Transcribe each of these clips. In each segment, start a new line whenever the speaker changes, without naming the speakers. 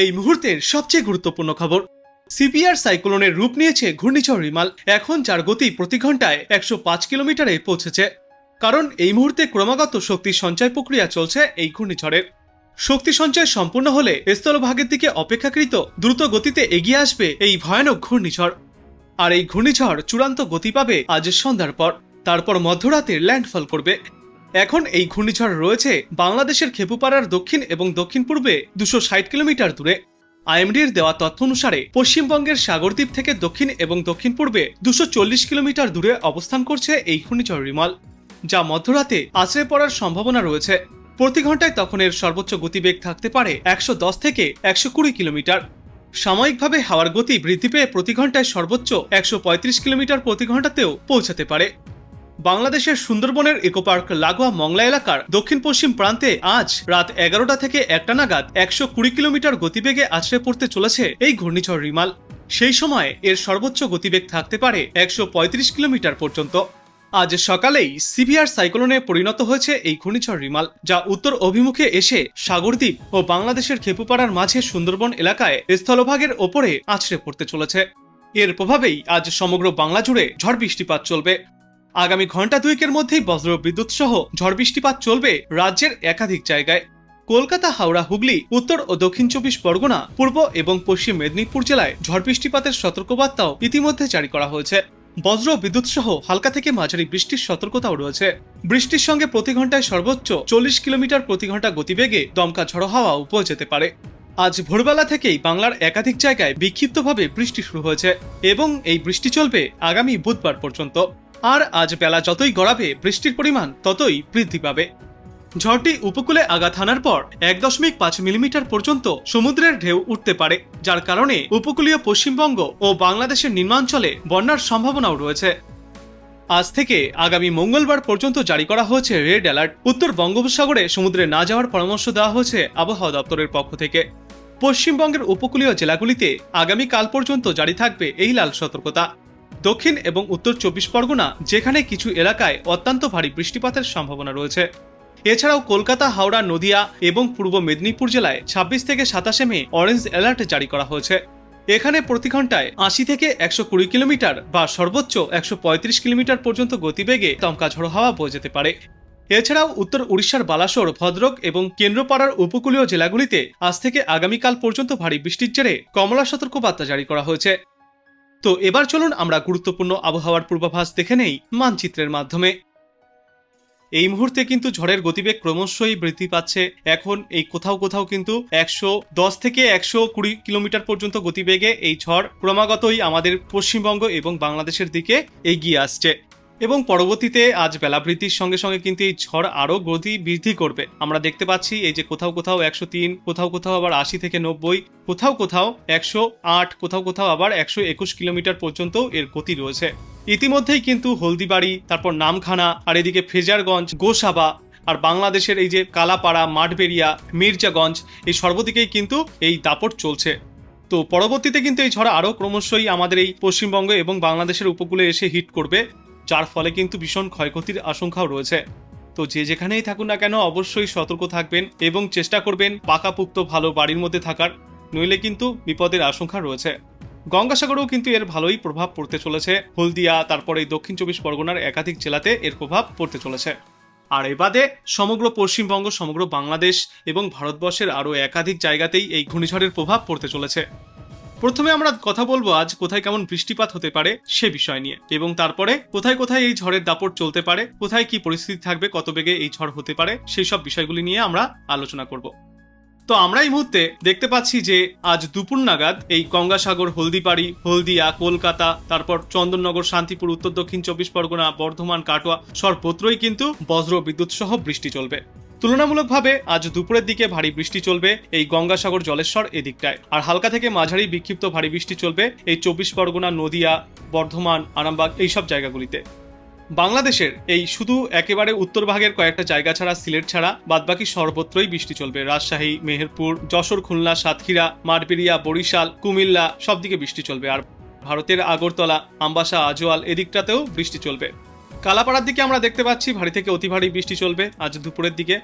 এই মুহূর্তের সবচেয়ে গুরুত্বপূর্ণ খবর, সিপিআর সাইক্লোনের রূপ নিয়েছে ঘূর্ণিঝড় রিমাল। এখন যার গতি প্রতি ঘন্টায় 105 কিলোমিটারে পৌঁছেছে। কারণ এই মুহূর্তে ক্রমাগত শক্তি সঞ্চয় প্রক্রিয়া চলছে এই ঘূর্ণিঝড়ের। শক্তি সঞ্চয় সম্পূর্ণ হলে স্থলভাগের দিকে অপেক্ষাকৃত দ্রুত গতিতে এগিয়ে আসবে এই ভয়ানক ঘূর্ণিঝড়। আর এই ঘূর্ণিঝড় চূড়ান্ত গতি পাবে আজ সন্ধ্যার পর, তারপর মধ্যরাতে ল্যান্ডফল করবে। এখন এই ঘূর্ণিঝড় রয়েছে বাংলাদেশের খেপুপাড়ার দক্ষিণ এবং দক্ষিণ পূর্বে 260 কিলোমিটার দূরে। আইএমডির দেওয়া তথ্য অনুসারে পশ্চিমবঙ্গের সাগরদ্বীপ থেকে দক্ষিণ এবং দক্ষিণ পূর্বে 240 কিলোমিটার দূরে অবস্থান করছে এই ঘূর্ণিঝড় রিমাল, যা মধ্যরাতে আছড়ে পড়ার সম্ভাবনা রয়েছে। প্রতি ঘন্টায় তখন এর সর্বোচ্চ গতিবেগ থাকতে পারে 110 থেকে 120 কিলোমিটার। সাময়িকভাবে হাওয়ার গতি বৃদ্ধি পেয়ে প্রতি ঘন্টায় সর্বোচ্চ 135 কিলোমিটার প্রতি ঘন্টাতেও পৌঁছাতে পারে। বাংলাদেশের সুন্দরবনের ইকো পার্ক লাগোয়া মংলা এলাকার দক্ষিণ পশ্চিম প্রান্তে আজ রাত 11টা থেকে 1টা নাগাদ 120 কিলোমিটার গতিবেগে আছড়ে পড়তে চলেছে এই ঘূর্ণিঝড় রিমাল। সেই সময় এর সর্বোচ্চ গতিবেগ থাকতে পারে 135 কিলোমিটার পর্যন্ত। আজ সকালেই সিভিয়ার সাইক্লোনে পরিণত হয়েছে এই ঘূর্ণিঝড় রিমাল, যা উত্তর অভিমুখে এসে সাগরদ্বীপ ও বাংলাদেশের খেপুপাড়ার মাঝে সুন্দরবন এলাকায় স্থলভাগের ওপরে আছড়ে পড়তে চলেছে। এর প্রভাবেই আজ সমগ্র বাংলা জুড়ে ঝড় বৃষ্টিপাত চলবে। আগামী ঘন্টা দুয়েকের মধ্যেই বজ্র বিদ্যুৎ সহ ঝড় বৃষ্টিপাত চলবে রাজ্যের একাধিক জায়গায়। কলকাতা, হাওড়া, হুগলি, উত্তর ও দক্ষিণ 24 পরগনা, পূর্ব এবং পশ্চিম মেদিনীপুর জেলায় ঝড় বৃষ্টিপাতের সতর্কবার্তাও ইতিমধ্যে জারি করা হয়েছে। বজ্র বিদ্যুৎ সহ হালকা থেকে মাঝারি বৃষ্টির সতর্কতাও রয়েছে। বৃষ্টির সঙ্গে প্রতি ঘন্টায় সর্বোচ্চ 40 কিলোমিটার প্রতি ঘন্টা গতিবেগে দমকা ঝড়ো হাওয়াও বয়ে যেতে পারে। আজ ভোরবেলা থেকেই বাংলার একাধিক জায়গায় বিক্ষিপ্তভাবে বৃষ্টি শুরু হয়েছে এবং এই বৃষ্টি চলবে আগামী বুধবার পর্যন্ত। আর আজ বেলা যতই গড়াবে বৃষ্টির পরিমাণ ততই বৃদ্ধি পাবে। ঝড়টি উপকূলে আঘাত হানার পর 1.5 মিলিমিটার পর্যন্ত সমুদ্রের ঢেউ উঠতে পারে, যার কারণে উপকূলীয় পশ্চিমবঙ্গ ও বাংলাদেশের নিম্নাঞ্চলে বন্যার সম্ভাবনাও রয়েছে। আজ থেকে আগামী মঙ্গলবার পর্যন্ত জারি করা হয়েছে রেড অ্যালার্ট। উত্তর বঙ্গোপসাগরে সমুদ্রে না যাওয়ার পরামর্শ দেওয়া হয়েছে আবহাওয়া দপ্তরের পক্ষ থেকে। পশ্চিমবঙ্গের উপকূলীয় জেলাগুলিতে আগামীকাল পর্যন্ত জারি থাকবে এই লাল সতর্কতা। দক্ষিণ এবং উত্তর 24 পরগনা, যেখানে কিছু এলাকায় অত্যন্ত ভারী বৃষ্টিপাতের সম্ভাবনা রয়েছে। এছাড়াও কলকাতা, হাওড়া, নদিয়া এবং পূর্ব মেদিনীপুর জেলায় 26 থেকে 27 মে অরেঞ্জ অ্যালার্ট জারি করা হয়েছে। এখানে প্রতি ঘন্টায় 80 থেকে 120 কিলোমিটার বা সর্বোচ্চ 135 কিলোমিটার পর্যন্ত গতিবেগে দমকা ঝড়ো হাওয়া বয়ে যেতে পারে। এছাড়াও উত্তর উড়িষ্যার বালাসোর, ভদ্রক এবং কেন্দ্রপাড়ার উপকূলীয় জেলাগুলিতে আজ থেকে আগামীকাল পর্যন্ত ভারী বৃষ্টির জেরে কমলা সতর্কবার্তা জারি করা হয়েছে। তো এবার চলুন আমরা গুরুত্বপূর্ণ আবহাওয়ার পূর্বাভাস দেখে নেই মানচিত্রের মাধ্যমে। এই মুহূর্তে কিন্তু ঝড়ের গতিবেগ ক্রমশই বৃদ্ধি পাচ্ছে। এখন এই কোথাও কোথাও কিন্তু 110 থেকে 120 কিলোমিটার পর্যন্ত গতিবেগে এই ঝড় ক্রমাগতই আমাদের পশ্চিমবঙ্গ এবং বাংলাদেশের দিকে এগিয়ে আসছে এবং পরবর্তীতে আজ বেলা বৃদ্ধির সঙ্গে সঙ্গে কিন্তু এই ঝড় আরো গতি বৃদ্ধি করবে। আমরা দেখতে পাচ্ছি এই যে কোথাও কোথাও 103, কোথাও কোথাও আবার 80 থেকে 90, কোথাও কোথাও 108, কোথাও কোথাও আবার 121 কিলোমিটার পর্যন্ত এর গতি রয়েছে। ইতিমধ্যেই কিন্তু হলদিবাড়ি, তারপর নামখানা, আর এদিকে ফ্রেজারগঞ্জ, গোসাবা, আর বাংলাদেশের এই যে কালাপাড়া, মাঠবেড়িয়া, মির্জাগঞ্জ, এই সর্বদিকেই কিন্তু এই দাপট চলছে। তো পরবর্তীতে কিন্তু এই ঝড় আরো ক্রমশই আমাদের এই পশ্চিমবঙ্গ এবং বাংলাদেশের উপকূলে এসে হিট করবে, যার ফলে কিন্তু ভীষণ ক্ষয়ক্ষতির আশঙ্কাও রয়েছে। তো যে যেখানেই থাকুন না কেন অবশ্যই সতর্ক থাকবেন এবং চেষ্টা করবেন পাকাপুক্ত ভালো বাড়ির মধ্যে থাকার, নইলে কিন্তু বিপদের আশঙ্কা রয়েছে। গঙ্গাসাগরেও কিন্তু এর ভালোই প্রভাব পড়তে চলেছে। হলদিয়া, তারপরে এই দক্ষিণ 24 পরগনার একাধিক জেলাতে এর প্রভাব পড়তে চলেছে। আর এ বাদে সমগ্র পশ্চিমবঙ্গ, সমগ্র বাংলাদেশ এবং ভারতবর্ষের আরও একাধিক জায়গাতেই এই ঘূর্ণিঝড়ের প্রভাব পড়তে চলেছে। প্রথমে আমরা কথা বলবো আজ কোথায় কেমন বৃষ্টিপাত হতে পারে সে বিষয় নিয়ে, এবং তারপরে কোথায় কোথায় এই ঝড়ের দাপট চলতে পারে, কোথায় কি পরিস্থিতি থাকবে, কত বেগে এই ঝড় হতে পারে, সেই সব বিষয়গুলি নিয়ে আমরা আলোচনা করব। তো আমরা এই মুহূর্তে দেখতে পাচ্ছি যে আজ দুপুর নাগাদ এই গঙ্গাসাগর, হলদিবাড়ি, হলদিয়া, কলকাতা, তারপর চন্দননগর, শান্তিপুর, উত্তর দক্ষিণ 24 পরগনা, বর্ধমান, কাটোয়া সর্বত্রই কিন্তু বজ্র বিদ্যুৎ সহ বৃষ্টি চলবে। তুলনামূলকভাবে আজ দুপুরের দিকে ভারী বৃষ্টি চলবে এই গঙ্গাসাগর, জলেশ্বর এদিকটায়, আর হালকা থেকে মাঝারি বিক্ষিপ্ত ভারী বৃষ্টি চলবে এই 24 পরগনা, নদিয়া, বর্ধমান, আরামবাগ এইসব জায়গাগুলিতে। বাংলাদেশের এই শুধু একেবারে উত্তর ভাগের কয়েকটা জায়গা ছাড়া, সিলেট ছাড়া বাদবাকি সর্বত্রই বৃষ্টি চলবে। রাজশাহী, মেহেরপুর, যশোর, খুলনা, সাতক্ষীরা, মাঠবেড়িয়া, বরিশাল, কুমিল্লা সবদিকে বৃষ্টি চলবে। আর ভারতের আগরতলা, আমবাসা, আজওয়াল এদিকটাতেও বৃষ্টি চলবে। কালাপাড়ার দিকে আমরা দেখতে পাচ্ছি ভারী থেকে অতি ভারী বৃষ্টি চলবে আজ দুপুরের দিকে।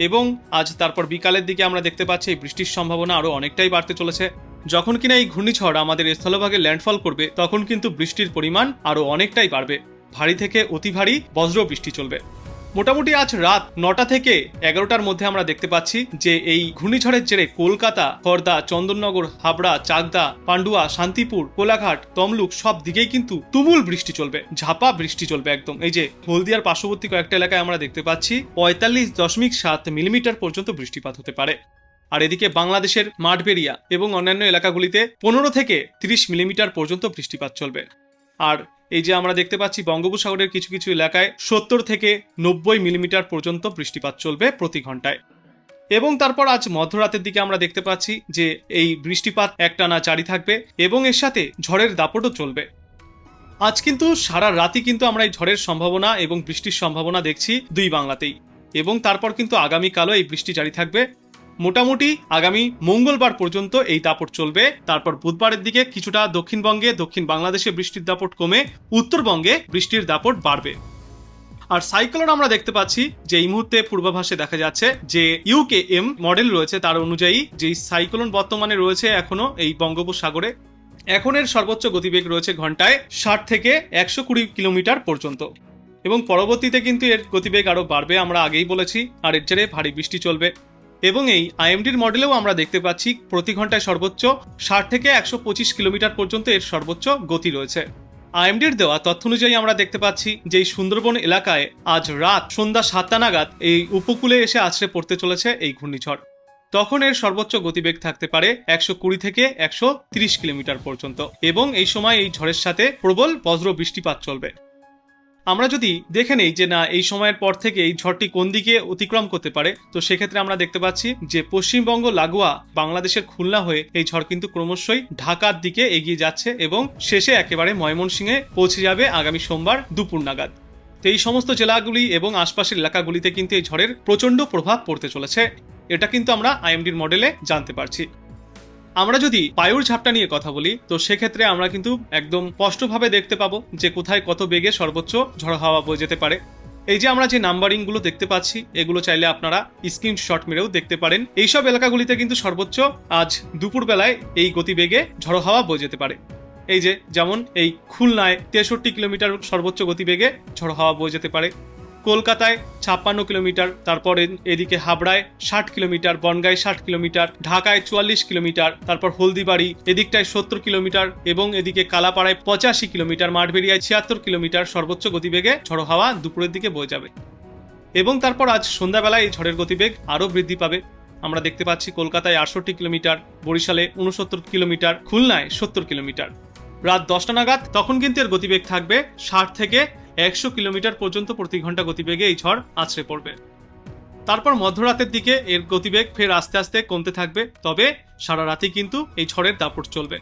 এবং আজ তারপর বিকালের দিকে আমরা দেখতে পাচ্ছি এই বৃষ্টির সম্ভাবনা আরও অনেকটাই বাড়তে চলেছে। যখন কিনা এই ঘূর্ণিঝড় আমাদের স্থলভাগে ল্যান্ডফল করবে তখন কিন্তু বৃষ্টির পরিমাণ আরও অনেকটাই বাড়বে। ভারী থেকে অতি ভারী বজ্র বৃষ্টি চলবে। মোটামুটি আজ রাত 9টা থেকে 11টার মধ্যে আমরা দেখতে পাচ্ছি যে এই ঘূর্ণিঝড়ের জেরে কলকাতা, খড়দা, চন্দননগর, হাবড়া, চাকদা, পান্ডুয়া, শান্তিপুর, কোলাঘাট, তমলুক সব দিকেই কিন্তু তুমুল বৃষ্টি চলবে, ঝাপা বৃষ্টি চলবে একদম। এই যে হলদিয়ার পার্শ্ববর্তী কয়েকটা এলাকায় আমরা দেখতে পাচ্ছি 45.7 মিলিমিটার পর্যন্ত বৃষ্টিপাত হতে পারে। আর এদিকে বাংলাদেশের মাঠবেড়িয়া এবং অন্যান্য এলাকাগুলিতে 15 থেকে 30 মিলিমিটার পর্যন্ত বৃষ্টিপাত চলবে। আর এই যে আমরা দেখতে পাচ্ছি বঙ্গোপসাগরের কিছু কিছু এলাকায় 70 থেকে 90 মিলিমিটার পর্যন্ত বৃষ্টিপাত চলবে প্রতি ঘন্টায়। এবং তারপর আজ মধ্যরাতের দিকে আমরা দেখতে পাচ্ছি যে এই বৃষ্টিপাত একটানা জারি থাকবে এবং এর সাথে ঝড়ের দাপটও চলবে। আজ কিন্তু সারা রাতই কিন্তু আমরা এই ঝড়ের সম্ভাবনা এবং বৃষ্টির সম্ভাবনা দেখছি দুই বাংলাতেই। এবং তারপর কিন্তু আগামীকালও এই বৃষ্টি জারি থাকবে। মোটামুটি আগামী মঙ্গলবার পর্যন্ত এই দাপট চলবে। তারপর বুধবারের দিকে কিছুটা দক্ষিণবঙ্গে, দক্ষিণ বাংলাদেশে বৃষ্টির দাপট কমে উত্তরবঙ্গে বৃষ্টির দাপট বাড়বে। আর সাইক্লোন আমরা দেখতে পাচ্ছি যে এই মুহূর্তে পূর্বাভাসে দেখা যাচ্ছে যে ইউকেএম মডেল রয়েছে, তার অনুযায়ী যে সাইক্লোন বর্তমানে রয়েছে এখনো এই বঙ্গোপসাগরে, এখন এর সর্বোচ্চ গতিবেগ রয়েছে ঘন্টায় 60 থেকে 120 কিলোমিটার পর্যন্ত। এবং পরবর্তীতে কিন্তু এর গতিবেগ আরো বাড়বে, আমরা আগেই বলেছি। আর এর জেরে ভারী বৃষ্টি চলবে। এবং এই আইএমডির মডেলেও আমরা দেখতে পাচ্ছি প্রতি ঘন্টায় সর্বোচ্চ 60 থেকে 125 কিলোমিটার পর্যন্ত এর সর্বোচ্চ গতি রয়েছে। আইএমডির দেওয়া তথ্য অনুযায়ী আমরা দেখতে পাচ্ছি যে এই সুন্দরবন এলাকায় আজ রাত সন্ধ্যা 7টা নাগাদ এই উপকূলে এসে আছড়ে পড়তে চলেছে এই ঘূর্ণিঝড়। তখন এর সর্বোচ্চ গতিবেগ থাকতে পারে 120 থেকে 130 কিলোমিটার পর্যন্ত। এবং এই সময় এই ঝড়ের সাথে প্রবল বজ্র বৃষ্টিপাত চলবে। আমরা যদি দেখে নেই যে না এই সময়ের পর থেকে এই ঝড়টি কোন দিকে অতিক্রম করতে পারে, তো সেক্ষেত্রে আমরা দেখতে পাচ্ছি যে পশ্চিমবঙ্গ লাগোয়া বাংলাদেশের খুলনা হয়ে এই ঝড় কিন্তু ক্রমশই ঢাকার দিকে এগিয়ে যাচ্ছে এবং শেষে একেবারে ময়মনসিংহে পৌঁছে যাবে আগামী সোমবার দুপুর নাগাদ। তো এই সমস্ত জেলাগুলি এবং আশপাশের এলাকাগুলিতে কিন্তু এই ঝড়ের প্রচন্ড প্রভাব পড়তে চলেছে। এটা কিন্তু আমরা আইএমডির মডেলে জানতে পারছি। আমরা যদি বায়ুর ঝাপটা নিয়ে কথা বলি তো সেক্ষেত্রে আমরা কিন্তু একদম স্পষ্টভাবে দেখতে পাবো যে কোথায় কত বেগে সর্বোচ্চ ঝড় হাওয়া বয়ে যেতে পারে। এই যে আমরা যে নাম্বারিং গুলো দেখতে পাচ্ছি এগুলো চাইলে আপনারা স্ক্রিনশট মেরেও দেখতে পারেন। এইসব এলাকাগুলিতে কিন্তু সর্বোচ্চ আজ দুপুর বেলায় এই গতিবেগে ঝড় হাওয়া বয়ে যেতে পারে। এই যে যেমন এই খুলনায় 63 কিলোমিটার সর্বোচ্চ গতিবেগে ঝড় হাওয়া বয়ে যেতে পারে, কলকাতায় 56 কিলোমিটার, তারপর এদিকে হাবড়ায় 60 কিলোমিটার, বনগাঁয় 60 কিলোমিটার, ঢাকায় 44 কিলোমিটার, তারপর হলদিবাড়ি এদিকটায় 70 কিলোমিটার এবং এদিকে কালাপাড়ায় 85 কিলোমিটার, মাঠবেড়িয়ায় 76 কিলোমিটার সর্বোচ্চ গতিবেগে ঝড়ো হাওয়া দুপুরের দিকে বয়ে যাবে। এবং তারপর আজ সন্ধ্যাবেলায় এই ঝড়ের গতিবেগ আরও বৃদ্ধি পাবে। আমরা দেখতে পাচ্ছি কলকাতায় 68 কিলোমিটার, বরিশালে 69 কিলোমিটার, খুলনায় 70 কিলোমিটার। রাত 10টা নাগাদ তখন কিন্তু এর গতিবেগ থাকবে 60 থেকে 100 কিলোমিটার পর্যন্ত প্রতি ঘন্টা গতিবেগে এই ঝড় আছড়ে পড়বে। তারপর মধ্যরাতের দিকে এর গতিবেগ ফের আস্তে আস্তে কমতে থাকবে, তবে সারা রাতই কিন্তু এই ঝড়ের দাপট চলবে।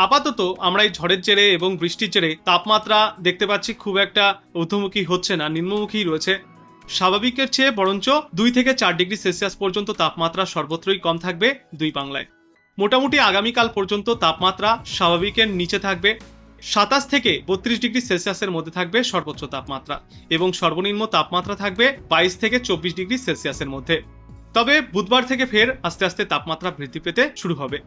আপাতত আমরা এই ঝড়ের জেরে এবং বৃষ্টির জেরে তাপমাত্রা দেখতে পাচ্ছি খুব একটা ঊর্ধ্বমুখী হচ্ছে না, নিম্নমুখী রয়েছে। স্বাভাবিকের চেয়ে বরঞ্চ 2 থেকে 4 ডিগ্রি সেলসিয়াস পর্যন্ত তাপমাত্রা সর্বত্রই কম থাকবে দুই বাংলায়। মোটামুটি আগামীকাল পর্যন্ত তাপমাত্রা স্বাভাবিকের নিচে থাকবে। 27 থেকে 32 ডিগ্রি সেলসিয়াসের মধ্যে থাকবে সর্বোচ্চ তাপমাত্রা এবং সর্বনিম্ন তাপমাত্রা থাকবে 22 থেকে 24 ডিগ্রি সেলসিয়াসের মধ্যে। তবে বুধবার থেকে ফের আস্তে আস্তে তাপমাত্রা বৃদ্ধি পেতে শুরু হবে।